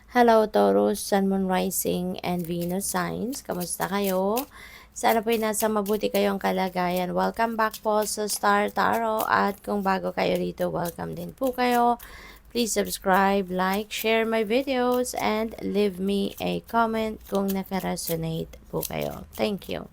Hello Taurus, Sun, Moon, Rising, and Venus signs. Kamusta kayo? Sana po'y nasa mabuti kayong kalagayan. Welcome back po sa Star Tarot. At kung bago kayo rito, welcome din po kayo. Please subscribe, like, share my videos, and leave me a comment kung nakaresonate po kayo. Thank you.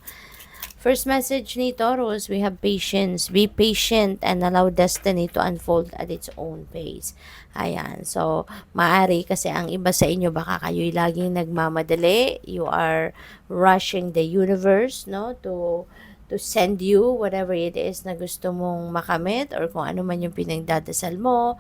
First message ni Taurus, we have patience. Be patient and allow destiny to unfold at its own pace. Ayan. So, maari kasi ang iba sa inyo, baka kayo'y laging nagmamadali. You are rushing the universe, no? To send you whatever it is na gusto mong makamit or kung ano man yung pinagdadasal mo.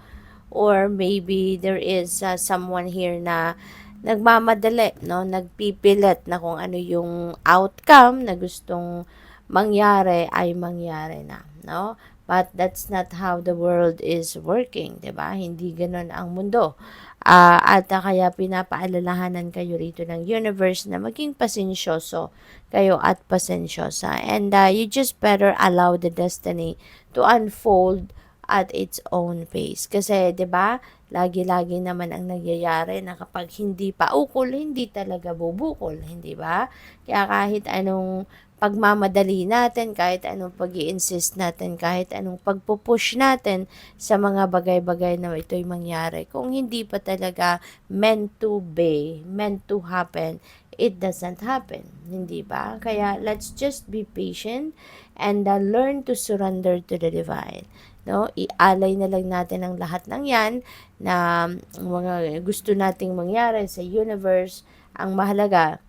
Or maybe there is someone here na nagmamadali, no? Nagpipilit na kung ano yung outcome na gustong mangyari ay mangyari na, no? But that's not how the world is working, 'di ba? Hindi ganoon ang mundo. At kaya pinapaalalahanan kayo rito ng universe na maging pasensyoso kayo at pasensyosa. And you just better allow the destiny to unfold at its own pace. Kasi, 'di ba? Lagi-lagi naman ang nangyayari na kapag hindi pa ukol, hindi talaga bubukol, hindi ba? Kaya kahit anong pagmamadali natin, kahit anong pag-i-insist natin, kahit anong pagpupush natin sa mga bagay-bagay na ito'y mangyari, kung hindi pa talaga meant to be, meant to happen, it doesn't happen, hindi ba? Kaya let's just be patient and learn to surrender to the divine. No, ialay na lang natin ang lahat ng 'yan na mga gusto nating mangyari sa universe. Ang mahalaga,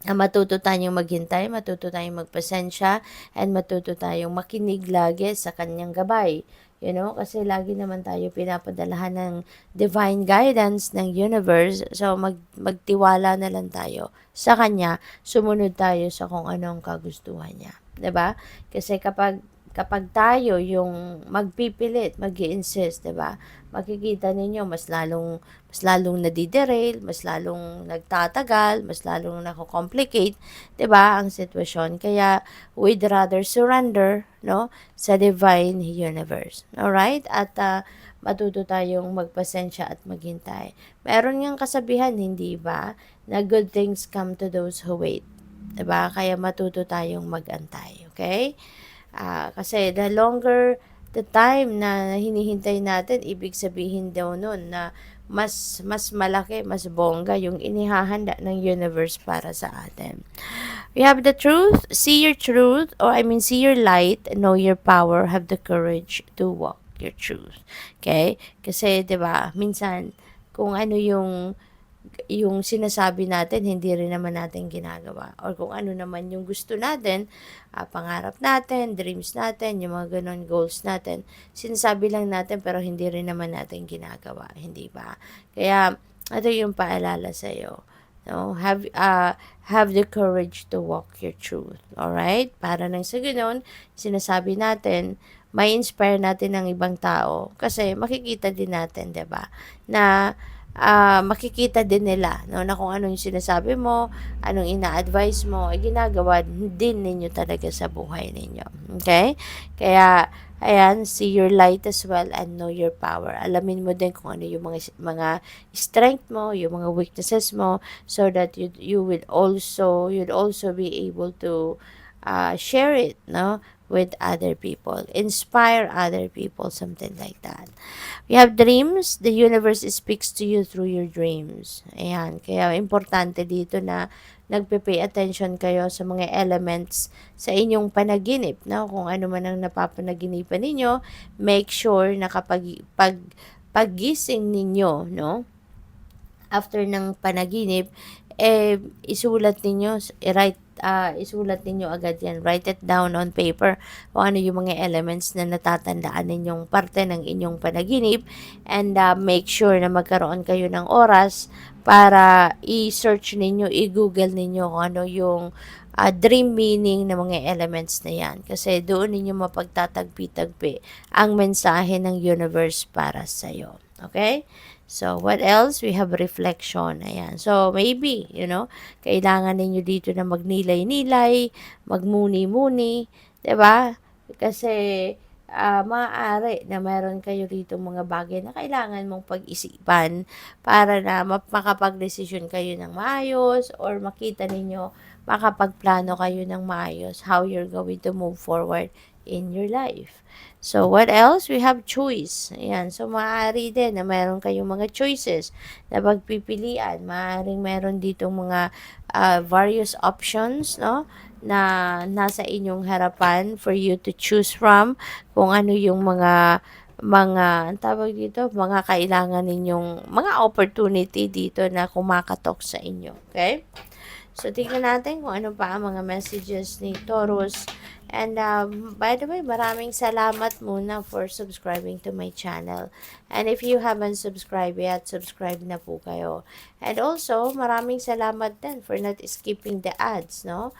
matuto tayong maghintay, matuto tayong magpasensya, and matuto tayong makinig lagi sa kanyang gabay. Kasi lagi naman tayo pinapadalahan ng divine guidance ng universe. So, magtiwala na lang tayo sa kanya, sumunod tayo sa kung ano ang kagustuhan niya. 'Di ba? Kasi kapag tayo yung magpipilit, mag-i-insist, 'di ba? Makikita ninyo mas lalong nadiderail, mas lalong nagtatagal, mas lalong nako-complicate, 'di ba, ang sitwasyon. Kaya we'd rather surrender, no, sa divine universe. All right? At matuto tayong magpasensya at maghintay. Meron ngang kasabihan, hindi ba, na good things come to those who wait. 'Di ba? Kaya matuto tayong magantay, okay? Kasi the longer the time na hinihintay natin, ibig sabihin daw nun na mas malaki, mas bongga yung inihahanda ng universe para sa atin. We have the truth, see your truth, or see your light, know your power, have the courage to walk your truth. Okay? Kasi 'di ba, minsan kung ano yung sinasabi natin, hindi rin naman natin ginagawa. Or kung ano naman yung gusto natin, pangarap natin, dreams natin, yung mga ganun goals natin, sinasabi lang natin pero hindi rin naman natin ginagawa, hindi ba? Kaya, ito yung paalala sa'yo. No? Have the courage to walk your truth. Alright? Para nang sa ganun, sinasabi natin, may inspire natin ng ibang tao kasi makikita din natin, 'di ba? Na makikita din nila, no, na kung ano yung sinasabi mo, anong ina-advise mo, ginagawa din ninyo talaga sa buhay ninyo. Okay? Kaya, ayan, see your light as well and know your power. Alamin mo din kung ano yung mga strength mo, yung mga weaknesses mo, so that you'd also be able to share it, no, with other people, inspire other people, something like that. We have dreams, the universe speaks to you through your dreams. Ayan, kaya importante dito na nagpe-pay attention kayo sa mga elements sa inyong panaginip, no? Kung ano man ang napapanaginipan ninyo, make sure na paggising ninyo, no, after ng panaginip, isulat ninyo agad yan. Write it down on paper kung ano yung mga elements na natatandaan ninyong parte ng inyong panaginip, and make sure na magkaroon kayo ng oras para i-search ninyo, i-google ninyo kung ano yung dream meaning ng mga elements na yan. Kasi doon ninyo mapagtatagpi-tagpi ang mensahe ng universe para sa'yo. Okay? So, what else? We have reflection. Ayan. So, maybe, kailangan ninyo dito na magnilay-nilay, magmuni-muni, 'di ba? Kasi maaari na meron kayo rito mga bagay na kailangan mong pag-isipan para na makapag-desisyon kayo ng maayos or makita ninyo, makapagplano kayo ng maayos how you're going to move forward in your life. So, what else? We have choice. Ayan. So, maaari din na meron kayong mga choices na pagpipilian. Maaaring meron dito mga various options, no? Na nasa inyong harapan for you to choose from kung ano yung ang tawag dito, mga kailangan ninyong, mga opportunity dito na kumakatok sa inyo. Okay? So, tingnan natin kung ano pa ang mga messages ni Taurus. And by the way, maraming salamat muna for subscribing to my channel. And if you haven't subscribed yet, subscribe na po kayo. And also, maraming salamat din for not skipping the ads, no?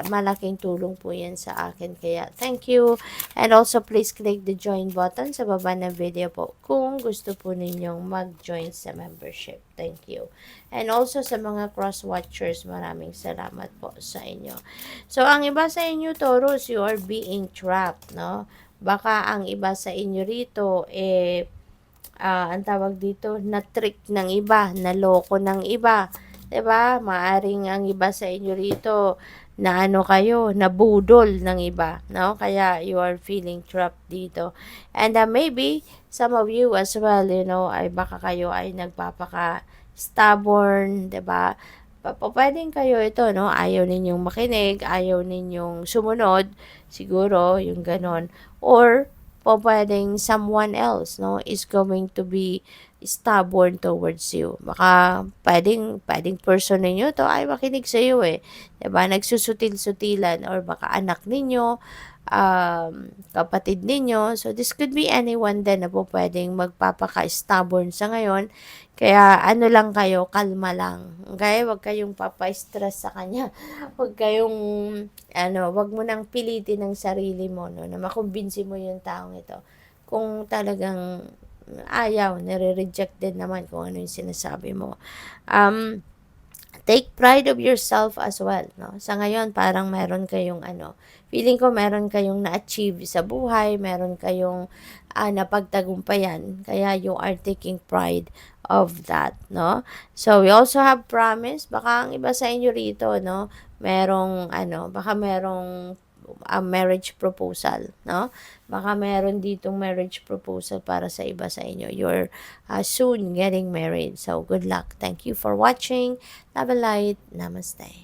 Malaking tulong po yan sa akin. Kaya, thank you. And also, please click the join button sa baba ng video po kung gusto po ninyong mag-join sa membership. Thank you. And also, sa mga cross-watchers, maraming salamat po sa inyo. So, ang iba sa inyo, Taurus, you are being trapped, no? Baka ang iba sa inyo rito, ang tawag dito, na-trick ng iba, naloko ng iba. 'Di ba? Maaring ang iba sa inyo rito na ano kayo, nabudol ng iba, no? Kaya you are feeling trapped dito. And maybe some of you as well, you know, ay baka kayo ay nagpapaka stubborn, 'di ba? Pwedeng kayo ito, no? Ayaw ninyong makinig, ayaw ninyong sumunod, siguro, yung ganon. Or pwedeng someone else, no, is going to be stubborn towards you. Baka pwedeng person ninyo to ay makinig sa iyo eh. 'Di ba? Nagsusutil-sutilan or baka anak ninyo, kapatid ninyo. So this could be anyone din na po pwedeng magpapaka-stubborn sa ngayon. Kaya ano lang kayo, kalma lang. Okay? Huwag kayong papa-stress sa kanya. Huwag mo nang pilitin ng sarili mo, no, na makumbinsi mo yung taong ito. Kung talagang ayaw, nare-reject din naman kung ano yung sinasabi mo. Take pride of yourself as well, no? Sa ngayon, parang meron kayong feeling ko meron kayong na-achieve sa buhay, meron kayong napagtagumpayan, kaya you are taking pride of that, no? So, we also have promise, baka ang iba sa inyo rito, no, baka merong marriage proposal, no? Baka meron ditong marriage proposal para sa iba sa inyo. You're soon getting married. So, good luck. Thank you for watching. Love and light. Namaste.